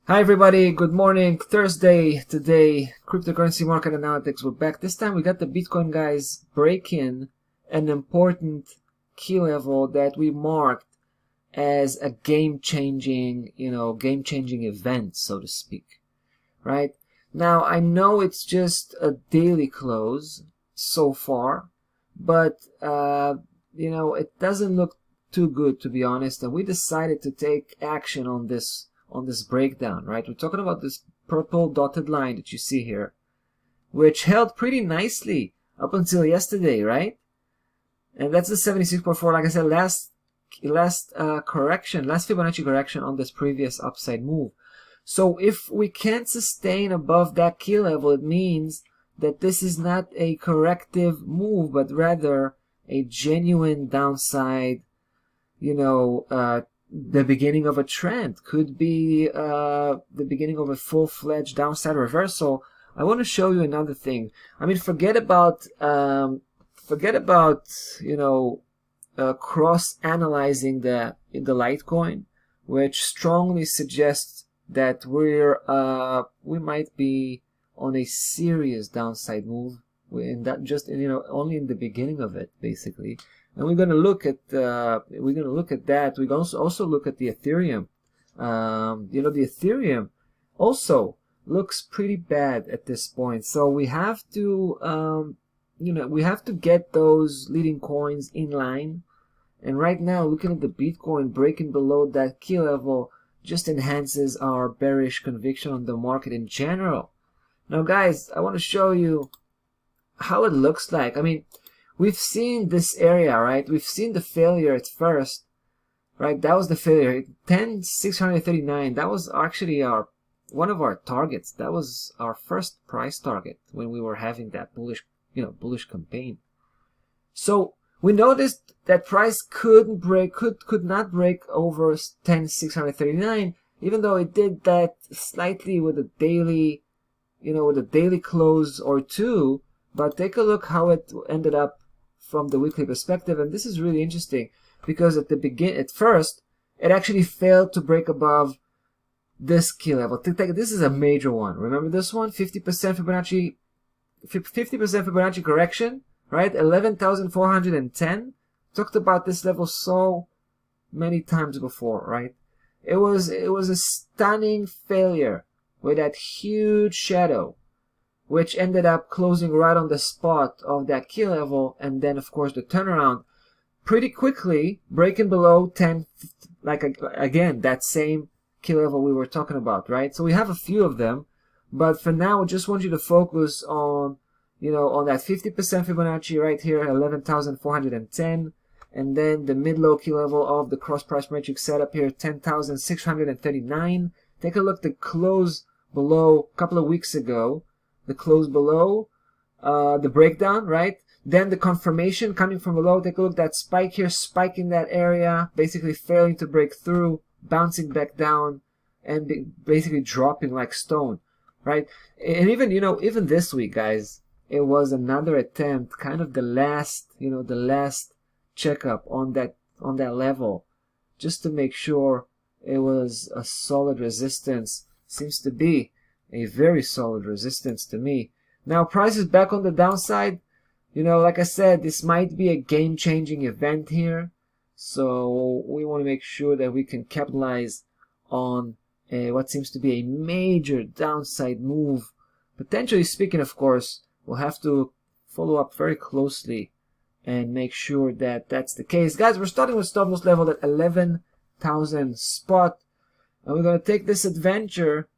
Hi everybody, good morning. Thursday today, cryptocurrency market analytics. We're back. This time we got the Bitcoin guys breaking an important key level that we marked as a game-changing event, so to speak. Right? Now, I know it's just a daily close so far, but it doesn't look too good, to be honest, and we decided to take action on this breakdown, right? We're talking about this purple dotted line that you see here, which held pretty nicely up until yesterday, right? And that's the 76.4, like I said, last Fibonacci correction on this previous upside move. So if we can't sustain above that key level, it means that this is not a corrective move, but rather a genuine downside, the beginning of a trend, could be the beginning of a full-fledged downside reversal. I want to show you another thing. I mean, forget about cross-analyzing the Litecoin, which strongly suggests that we might be on a serious downside move. Only in the beginning of it, basically. And we're going to look at that. We're going to also look at the Ethereum. The Ethereum also looks pretty bad at this point. So we have to get those leading coins in line. And right now, looking at the Bitcoin breaking below that key level just enhances our bearish conviction on the market in general. Now, guys, I want to show you how it looks like. I mean, we've seen this area, right? We've seen the failure at first, right? That was the failure. 10,639. That was actually one of our targets. That was our first price target when we were having that bullish campaign. So we noticed that price could not break over 10,639, even though it did that slightly with a daily close or two. But take a look how it ended up from the weekly perspective, and this is really interesting because at first it actually failed to break above this key level. This is a major one. Remember this one? 50% Fibonacci correction, right? 11,410. Talked about this level so many times before, right? It was a stunning failure with that huge shadow, which ended up closing right on the spot of that key level, and then of course the turnaround pretty quickly, breaking below 10, again that same key level we were talking about, right? So we have a few of them, but for now I just want you to focus on that 50% Fibonacci right here, 11,410, and then the mid-low key level of the cross price metric setup here, 10,639. Take a look at the close below a couple of weeks ago. The close below, the breakdown, right? Then the confirmation coming from below. Take a look at that spike here, spike in that area, basically failing to break through, bouncing back down, and basically dropping like stone, right? And even this week, guys, it was another attempt, kind of the last checkup on that level, just to make sure it was a solid resistance. Seems to be a very solid resistance to me. Now price is back on the downside. Like I said, this might be a game-changing event here. So we want to make sure that we can capitalize on what seems to be a major downside move. Potentially speaking, of course, we'll have to follow up very closely and make sure that that's the case. Guys, we're starting with stop loss level at 11,000 spot. And we're going to take this adventure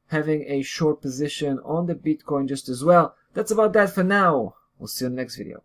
having a short position on the Bitcoin just as well. That's about that for now. We'll see you in the next video.